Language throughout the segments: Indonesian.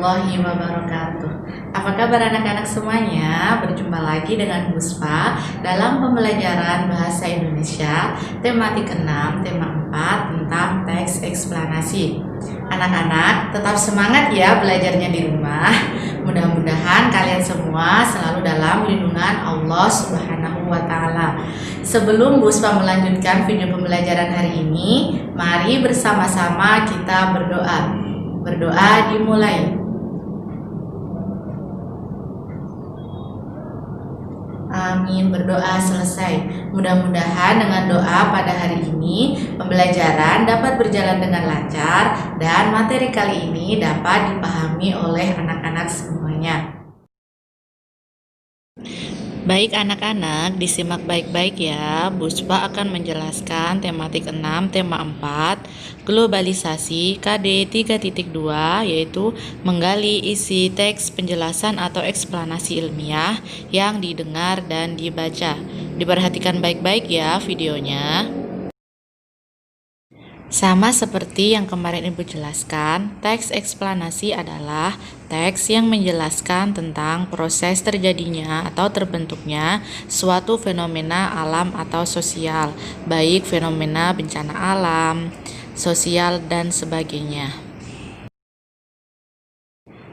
warahmatullahi wabarakatuh. Apa kabar anak-anak semuanya? Berjumpa lagi dengan Buspa dalam pembelajaran Bahasa Indonesia tematik 6, tema 4 tentang teks eksplanasi. Anak-anak tetap semangat ya belajarnya di rumah. Mudah-mudahan kalian semua selalu dalam lindungan Allah Subhanahu wa Ta'ala. Sebelum Buspa melanjutkan video pembelajaran hari ini, mari bersama-sama kita berdoa. Berdoa dimulai. Amin, berdoa selesai. Mudah-mudahan dengan doa pada hari ini pembelajaran dapat berjalan dengan lancar dan materi kali ini dapat dipahami oleh anak-anak semuanya. Baik anak-anak, disimak baik-baik ya. Buspa akan menjelaskan tematik 6, tema 4, globalisasi KD 3.2, yaitu menggali isi teks penjelasan atau eksplanasi ilmiah yang didengar dan dibaca. Diperhatikan baik-baik ya videonya. Sama seperti yang kemarin Ibu jelaskan, teks eksplanasi adalah teks yang menjelaskan tentang proses terjadinya atau terbentuknya suatu fenomena alam atau sosial, baik fenomena bencana alam, sosial, dan sebagainya.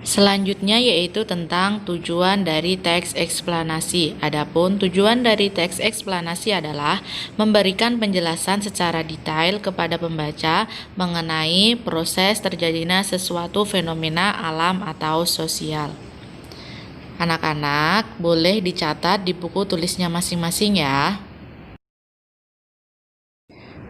Selanjutnya yaitu tentang tujuan dari teks eksplanasi. Adapun tujuan dari teks eksplanasi adalah memberikan penjelasan secara detail kepada pembaca mengenai proses terjadinya sesuatu fenomena alam atau sosial. Anak-anak boleh dicatat di buku tulisnya masing-masing ya.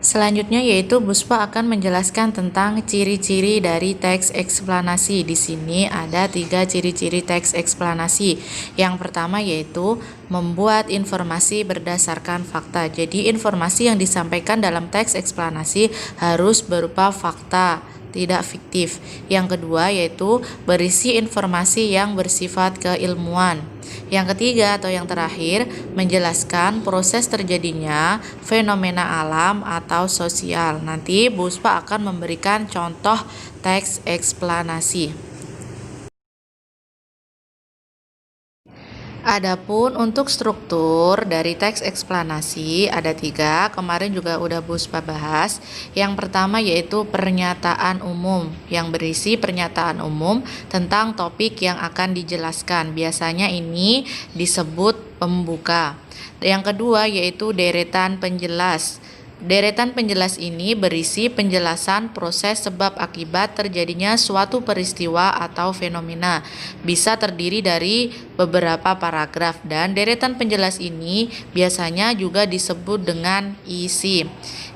Selanjutnya yaitu Buspa akan menjelaskan tentang ciri-ciri dari teks eksplanasi. Di sini ada 3 ciri-ciri teks eksplanasi. Yang pertama yaitu membuat informasi berdasarkan fakta. Jadi informasi yang disampaikan dalam teks eksplanasi harus berupa fakta, tidak fiktif. Yang kedua yaitu berisi informasi yang bersifat keilmuan. Yang ketiga atau yang terakhir, menjelaskan proses terjadinya fenomena alam atau sosial. Nanti Buspa akan memberikan contoh teks eksplanasi. Adapun untuk struktur dari teks eksplanasi ada 3, kemarin juga udah Buspa bahas. Yang pertama yaitu pernyataan umum, yang berisi pernyataan umum tentang topik yang akan dijelaskan. Biasanya ini disebut pembuka. Yang kedua yaitu deretan penjelas. Deretan penjelas ini berisi penjelasan proses sebab akibat terjadinya suatu peristiwa atau fenomena. Bisa terdiri dari beberapa paragraf dan deretan penjelas ini biasanya juga disebut dengan isi.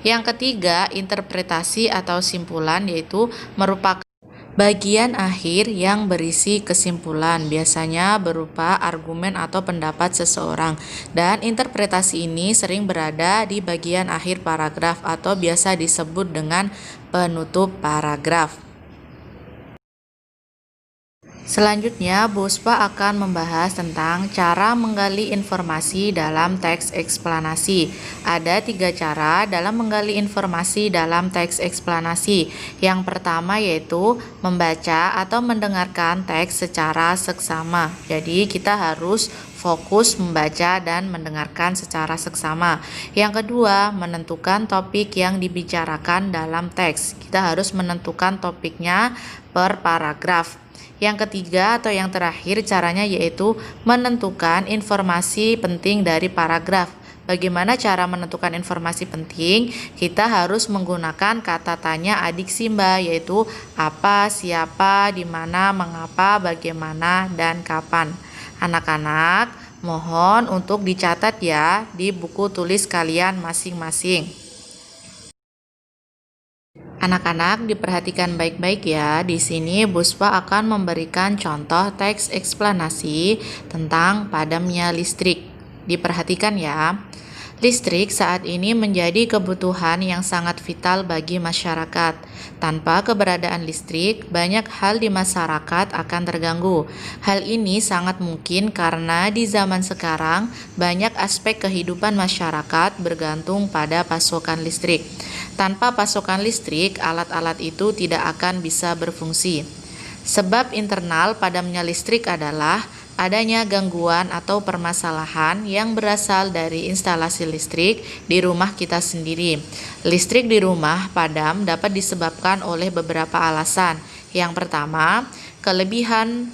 Yang ketiga, interpretasi atau simpulan, yaitu merupakan bagian akhir yang berisi kesimpulan, biasanya berupa argumen atau pendapat seseorang. Dan interpretasi ini sering berada di bagian akhir paragraf atau biasa disebut dengan penutup paragraf. Selanjutnya, Buspa akan membahas tentang cara menggali informasi dalam teks eksplanasi. Ada 3 cara dalam menggali informasi dalam teks eksplanasi. Yang pertama yaitu membaca atau mendengarkan teks secara seksama. Jadi kita harus fokus membaca dan mendengarkan secara seksama. Yang kedua, menentukan topik yang dibicarakan dalam teks. Kita harus menentukan topiknya per paragraf. Yang ketiga atau yang terakhir caranya yaitu menentukan informasi penting dari paragraf. Bagaimana cara menentukan informasi penting? Kita harus menggunakan kata tanya adiksi Mbak, yaitu apa, siapa, di mana, mengapa, bagaimana, dan kapan. Anak-anak, mohon untuk dicatat ya di buku tulis kalian masing-masing. Anak-anak diperhatikan baik-baik ya. Di sini Buspa akan memberikan contoh teks eksplanasi tentang padamnya listrik. Diperhatikan ya. Listrik saat ini menjadi kebutuhan yang sangat vital bagi masyarakat. Tanpa keberadaan listrik, banyak hal di masyarakat akan terganggu. Hal ini sangat mungkin karena di zaman sekarang banyak aspek kehidupan masyarakat bergantung pada pasokan listrik. Tanpa pasokan listrik, alat-alat itu tidak akan bisa berfungsi. Sebab internal padamnya listrik adalah adanya gangguan atau permasalahan yang berasal dari instalasi listrik di rumah kita sendiri. Listrik di rumah padam dapat disebabkan oleh beberapa alasan. Yang pertama, kelebihan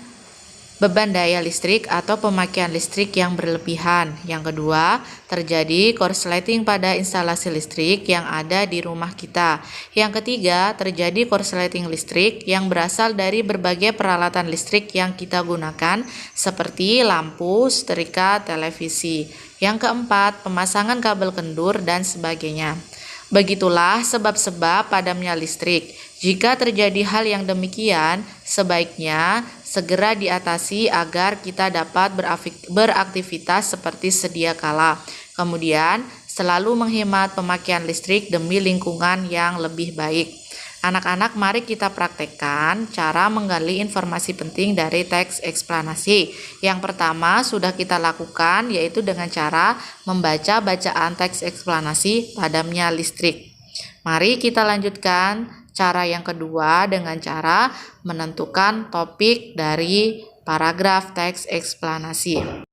beban daya listrik atau pemakaian listrik yang berlebihan. Yang kedua, terjadi korsleting pada instalasi listrik yang ada di rumah kita. Yang ketiga, terjadi korsleting listrik yang berasal dari berbagai peralatan listrik yang kita gunakan seperti lampu, setrika, televisi. Yang keempat, pemasangan kabel kendur dan sebagainya. Begitulah sebab-sebab padamnya listrik. Jika terjadi hal yang demikian, sebaiknya segera diatasi agar kita dapat beraktivitas seperti sedia kala. Kemudian, selalu menghemat pemakaian listrik demi lingkungan yang lebih baik. Anak-anak, mari kita praktekkan cara menggali informasi penting dari teks eksplanasi. Yang pertama sudah kita lakukan, yaitu dengan cara membaca bacaan teks eksplanasi padamnya listrik. Mari kita lanjutkan cara yang kedua dengan cara menentukan topik dari paragraf teks eksplanasi.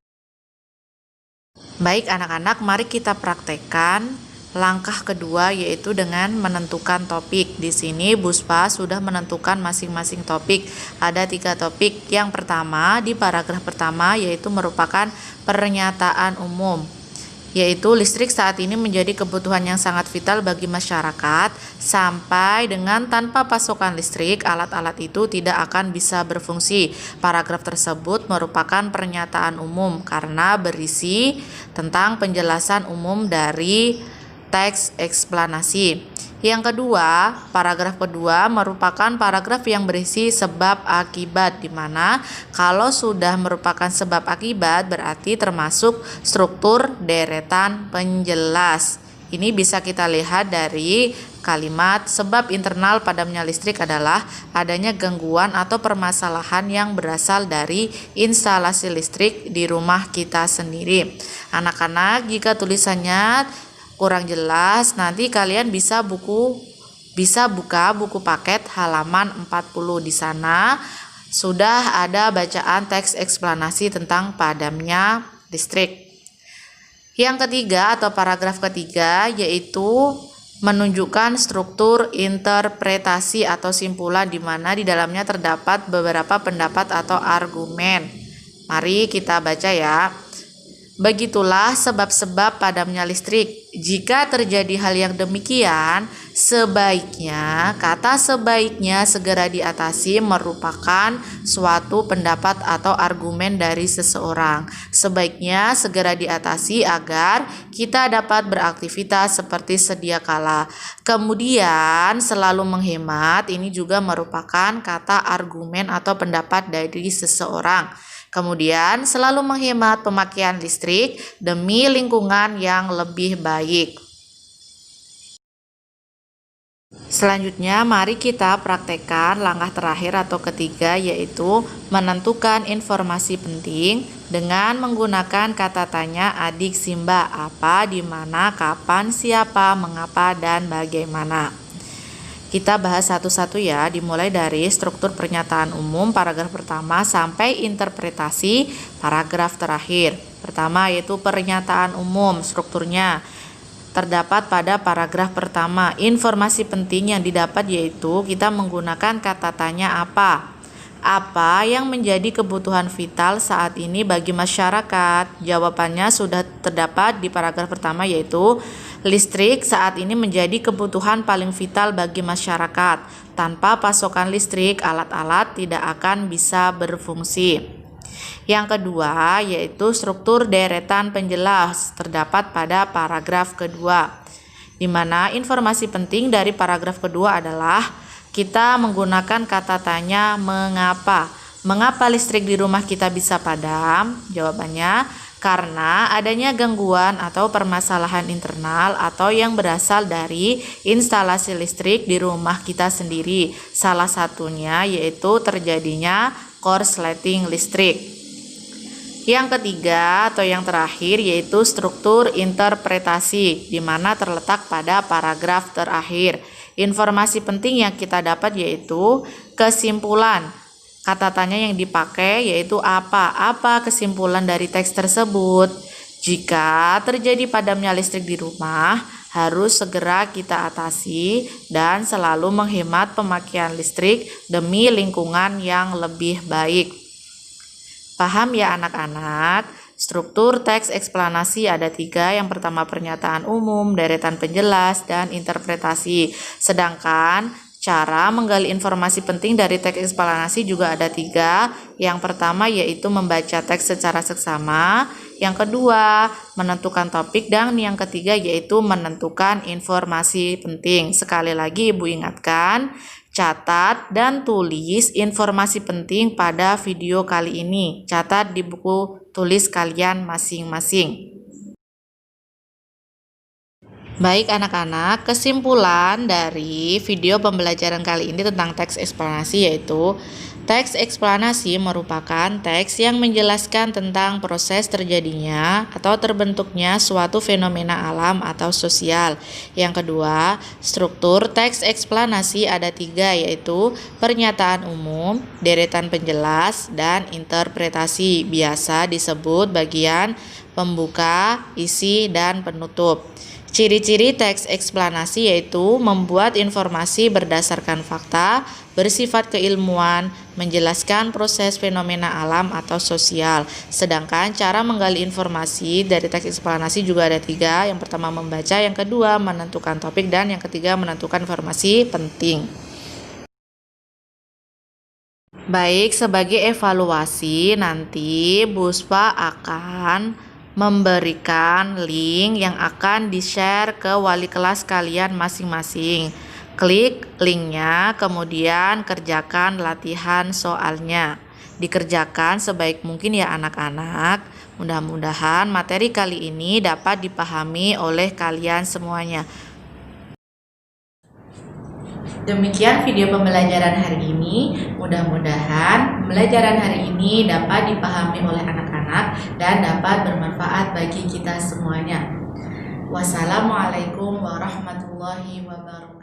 Baik anak-anak, mari kita praktekkan langkah kedua, yaitu dengan menentukan topik. Di sini Buspa sudah menentukan masing-masing topik. Ada 3 topik. Yang pertama di paragraf pertama yaitu merupakan pernyataan umum, yaitu listrik saat ini menjadi kebutuhan yang sangat vital bagi masyarakat. Sampai dengan tanpa pasokan listrik, alat-alat itu tidak akan bisa berfungsi. Paragraf tersebut merupakan pernyataan umum karena berisi tentang penjelasan umum dari teks eksplanasi. Yang kedua, paragraf kedua merupakan paragraf yang berisi sebab akibat, di mana kalau sudah merupakan sebab akibat berarti termasuk struktur deretan penjelas. Ini bisa kita lihat dari kalimat sebab internal padamnya listrik adalah adanya gangguan atau permasalahan yang berasal dari instalasi listrik di rumah kita sendiri. Anak-anak, jika tulisannya kurang jelas, nanti kalian bisa buka buku paket halaman 40. Di sana sudah ada bacaan teks eksplanasi tentang padamnya listrik. Yang ketiga atau paragraf ketiga yaitu menunjukkan struktur interpretasi atau simpulan, di mana di dalamnya terdapat beberapa pendapat atau argumen. Mari kita baca ya. Begitulah sebab-sebab padamnya listrik. Jika terjadi hal yang demikian, sebaiknya, kata sebaiknya segera diatasi merupakan suatu pendapat atau argumen dari seseorang. Sebaiknya segera diatasi agar kita dapat beraktivitas seperti sedia kala. Kemudian selalu menghemat, ini juga merupakan kata argumen atau pendapat dari seseorang. Kemudian selalu menghemat pemakaian listrik demi lingkungan yang lebih baik. Selanjutnya mari kita praktekkan langkah terakhir atau ketiga, yaitu menentukan informasi penting dengan menggunakan kata tanya adik Simba, apa, di mana, kapan, siapa, mengapa, dan bagaimana. Kita bahas satu-satu ya, dimulai dari struktur pernyataan umum paragraf pertama sampai interpretasi paragraf terakhir. Pertama yaitu pernyataan umum, strukturnya terdapat pada paragraf pertama. Informasi penting yang didapat yaitu kita menggunakan kata tanya apa. Apa yang menjadi kebutuhan vital saat ini bagi masyarakat? Jawabannya sudah terdapat di paragraf pertama, yaitu listrik saat ini menjadi kebutuhan paling vital bagi masyarakat. Tanpa pasokan listrik, alat-alat tidak akan bisa berfungsi. Yang kedua yaitu struktur deretan penjelas, terdapat pada paragraf kedua, di mana informasi penting dari paragraf kedua adalah kita menggunakan kata tanya mengapa. Mengapa listrik di rumah kita bisa padam? Jawabannya karena adanya gangguan atau permasalahan internal atau yang berasal dari instalasi listrik di rumah kita sendiri. Salah satunya yaitu terjadinya korsleting listrik. Yang ketiga atau yang terakhir yaitu struktur interpretasi, di mana terletak pada paragraf terakhir. Informasi penting yang kita dapat yaitu kesimpulan Kata tanya yang dipakai yaitu apa? Apa kesimpulan dari teks tersebut? Jika terjadi padamnya listrik di rumah, harus segera kita atasi dan selalu menghemat pemakaian listrik demi lingkungan yang lebih baik. Paham ya anak-anak? Struktur teks eksplanasi ada 3. Yang pertama pernyataan umum, deretan penjelas, dan interpretasi. Sedangkan cara menggali informasi penting dari teks eksplanasi juga ada 3. Yang pertama yaitu membaca teks secara seksama. Yang kedua menentukan topik, dan yang ketiga yaitu menentukan informasi penting. Sekali lagi Ibu ingatkan, catat dan tulis informasi penting pada video kali ini. Catat di buku tulis kalian masing-masing. Baik anak-anak, kesimpulan dari video pembelajaran kali ini tentang teks eksplanasi yaitu teks eksplanasi merupakan teks yang menjelaskan tentang proses terjadinya atau terbentuknya suatu fenomena alam atau sosial. Yang kedua, struktur teks eksplanasi ada 3 yaitu pernyataan umum, deretan penjelas, dan interpretasi. Biasa disebut bagian pembuka, isi, dan penutup. Ciri-ciri teks eksplanasi yaitu membuat informasi berdasarkan fakta, bersifat keilmuan, menjelaskan proses fenomena alam atau sosial. Sedangkan cara menggali informasi dari teks eksplanasi juga ada 3. Yang pertama membaca, yang kedua menentukan topik, dan yang ketiga menentukan informasi penting. Baik, sebagai evaluasi nanti Buspa akan memberikan link yang akan di-share ke wali kelas kalian masing-masing. Klik linknya, kemudian kerjakan latihan soalnya. Dikerjakan sebaik mungkin ya anak-anak. Mudah-mudahan materi kali ini dapat dipahami oleh kalian semuanya. Demikian video pembelajaran hari ini. Mudah-mudahan pembelajaran hari ini dapat dipahami oleh anak-anak dan dapat bermanfaat bagi kita semuanya. Wassalamualaikum warahmatullahi wabarakatuh.